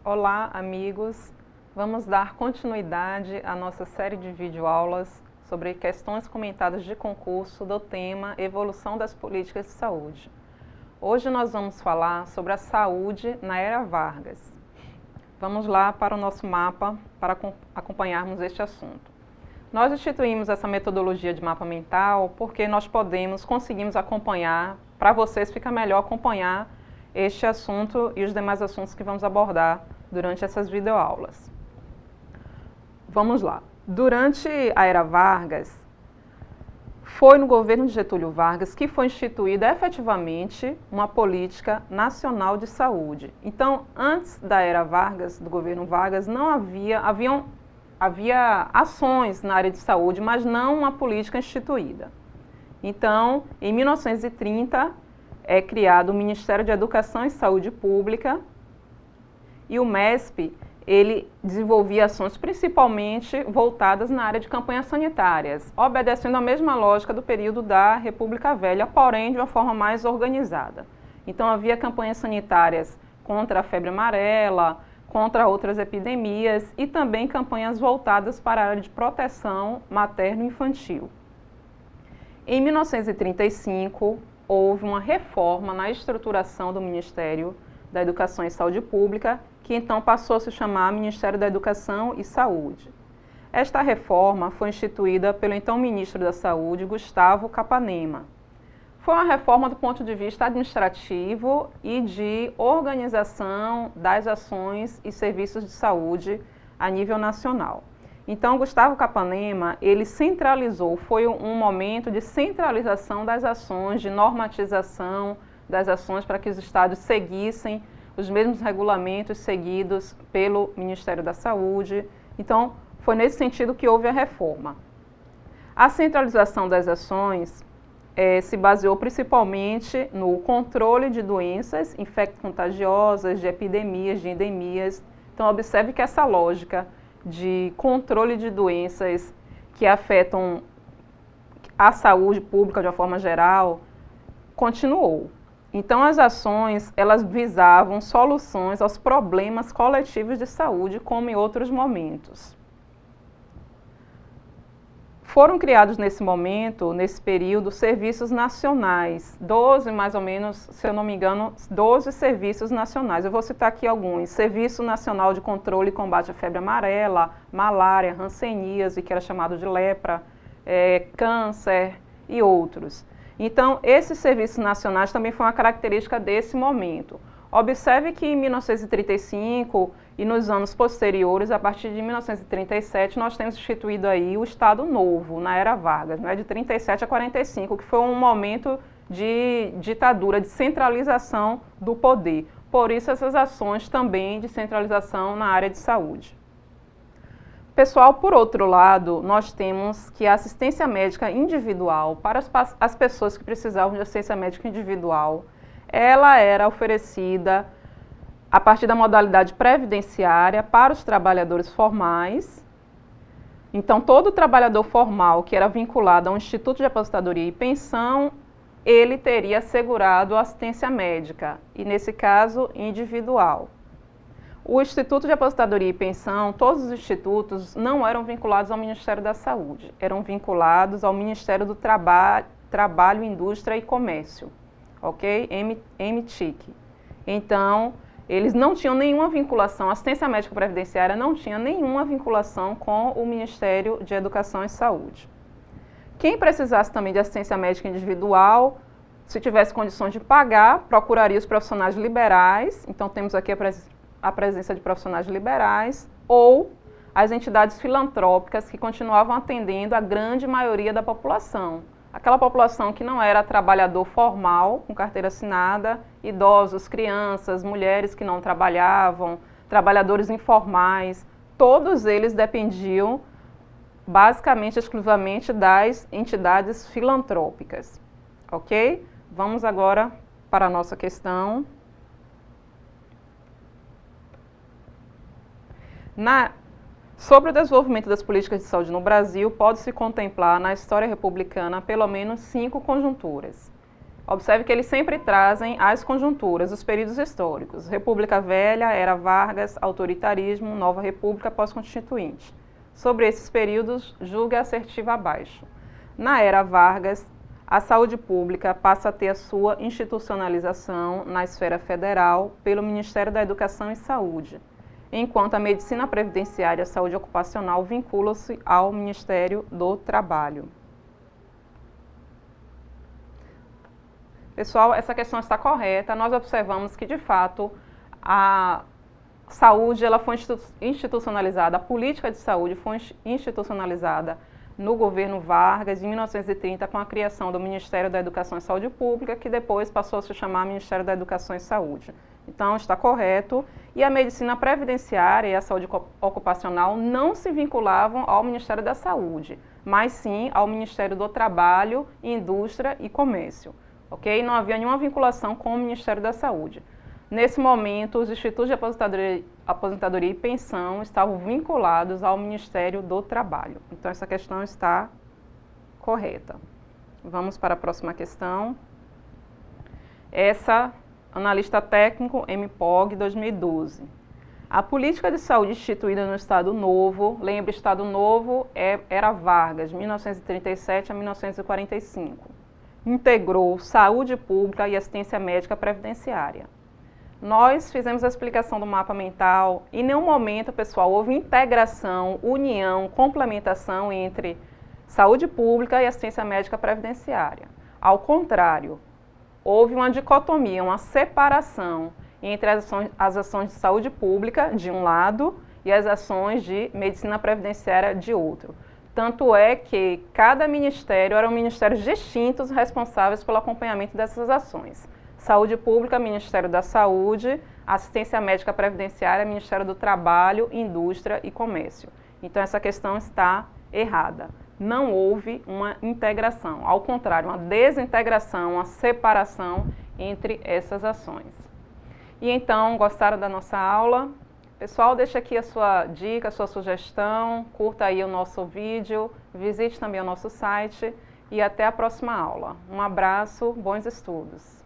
Olá, amigos! Vamos dar continuidade à nossa série de videoaulas sobre questões comentadas de concurso do tema Evolução das Políticas de Saúde. Hoje nós vamos falar sobre a saúde na Era Vargas. Vamos lá para o nosso mapa para acompanharmos este assunto. Nós instituímos essa metodologia de mapa mental porque nós conseguimos acompanhar, para vocês fica melhor acompanhar este assunto e os demais assuntos que vamos abordar durante essas videoaulas. Vamos lá. Durante a Era Vargas, foi no governo de Getúlio Vargas que foi instituída efetivamente uma política nacional de saúde. Então, antes da Era Vargas, do governo Vargas, não havia ações na área de saúde, mas não uma política instituída. Então, em 1930, é criado o Ministério de Educação e Saúde Pública e o MESP, ele desenvolvia ações principalmente voltadas na área de campanhas sanitárias, obedecendo a mesma lógica do período da República Velha, porém de uma forma mais organizada. Então, havia campanhas sanitárias contra a febre amarela, contra outras epidemias e também campanhas voltadas para a área de proteção materno-infantil. Em 1935, houve uma reforma na estruturação do Ministério da Educação e Saúde Pública, que então passou a se chamar Ministério da Educação e Saúde. Esta reforma foi instituída pelo então Ministro da Saúde, Gustavo Capanema. Foi uma reforma do ponto de vista administrativo e de organização das ações e serviços de saúde a nível nacional. Então, Gustavo Capanema, ele centralizou, foi um momento de centralização das ações, de normatização das ações para que os estados seguissem os mesmos regulamentos seguidos pelo Ministério da Saúde. Então, foi nesse sentido que houve a reforma. A centralização das ações se baseou principalmente no controle de doenças infecto-contagiosas, de epidemias, de endemias. Então, observe que essa lógica de controle de doenças que afetam a saúde pública de uma forma geral continuou. Então, as ações, elas visavam soluções aos problemas coletivos de saúde, como em outros momentos. Foram criados nesse momento, nesse período, serviços nacionais, 12 mais ou menos, se eu não me engano, 12 serviços nacionais. Eu vou citar aqui alguns. Serviço Nacional de Controle e Combate à Febre Amarela, Malária, Hanseníase, que era chamado de lepra, câncer e outros. Então, esses serviços nacionais também foi uma característica desse momento. Observe que em 1935 e nos anos posteriores, a partir de 1937, nós temos instituído aí o Estado Novo, na Era Vargas, né, de 37 a 45, que foi um momento de ditadura, de centralização do poder. Por isso, essas ações também de centralização na área de saúde. Pessoal, por outro lado, nós temos que a assistência médica individual, para as pessoas que precisavam de assistência médica individual, ela era oferecida a partir da modalidade previdenciária para os trabalhadores formais. Então, todo trabalhador formal que era vinculado a um instituto de aposentadoria e pensão, ele teria assegurado a assistência médica, e nesse caso, individual. O Instituto de Aposentadoria e Pensão, todos os institutos não eram vinculados ao Ministério da Saúde, eram vinculados ao Ministério do Trabalho, Indústria e Comércio, ok? MTIC. Então, eles não tinham nenhuma vinculação, a assistência médica previdenciária não tinha nenhuma vinculação com o Ministério de Educação e Saúde. Quem precisasse também de assistência médica individual, se tivesse condições de pagar, procuraria os profissionais liberais, então temos aqui a presença de profissionais liberais, ou as entidades filantrópicas que continuavam atendendo a grande maioria da população. Aquela população que não era trabalhador formal, com carteira assinada, idosos, crianças, mulheres que não trabalhavam, trabalhadores informais, todos eles dependiam basicamente, exclusivamente das entidades filantrópicas. Ok? Vamos agora para a nossa questão. Sobre o desenvolvimento das políticas de saúde no Brasil, pode-se contemplar na história republicana pelo menos 5 conjunturas. Observe que eles sempre trazem as conjunturas, os períodos históricos. República Velha, Era Vargas, Autoritarismo, Nova República, Pós-Constituinte. Sobre esses períodos, julgue a assertiva abaixo. Na Era Vargas, a saúde pública passa a ter a sua institucionalização na esfera federal pelo Ministério da Educação e Saúde, enquanto a medicina previdenciária e a saúde ocupacional vinculam-se ao Ministério do Trabalho. Pessoal, essa questão está correta. Nós observamos que, de fato, a saúde ela foi institucionalizada, a política de saúde foi institucionalizada no governo Vargas, em 1930, com a criação do Ministério da Educação e Saúde Pública, que depois passou a se chamar Ministério da Educação e Saúde. Então, está correto. E a medicina previdenciária e a saúde ocupacional não se vinculavam ao Ministério da Saúde, mas sim ao Ministério do Trabalho, Indústria e Comércio. Ok? Não havia nenhuma vinculação com o Ministério da Saúde. Nesse momento, os institutos de aposentadoria e pensão estavam vinculados ao Ministério do Trabalho. Então, essa questão está correta. Vamos para a próxima questão. Essa, analista técnico, MPOG, 2012. A política de saúde instituída no Estado Novo, lembra, Estado Novo era Vargas, 1937 a 1945. Integrou saúde pública e assistência médica previdenciária. Nós fizemos a explicação do mapa mental e em nenhum momento, pessoal, houve integração, união, complementação entre saúde pública e assistência médica previdenciária. Ao contrário, houve uma dicotomia, uma separação entre as ações de saúde pública, de um lado, e as ações de medicina previdenciária, de outro. Tanto é que cada ministério eram ministérios distintos responsáveis pelo acompanhamento dessas ações. Saúde Pública, Ministério da Saúde, Assistência Médica Previdenciária, Ministério do Trabalho, Indústria e Comércio. Então, essa questão está errada. Não houve uma integração, ao contrário, uma desintegração, uma separação entre essas ações. E então, gostaram da nossa aula? Pessoal, deixa aqui a sua dica, a sua sugestão, curta aí o nosso vídeo, visite também o nosso site e até a próxima aula. Um abraço, bons estudos!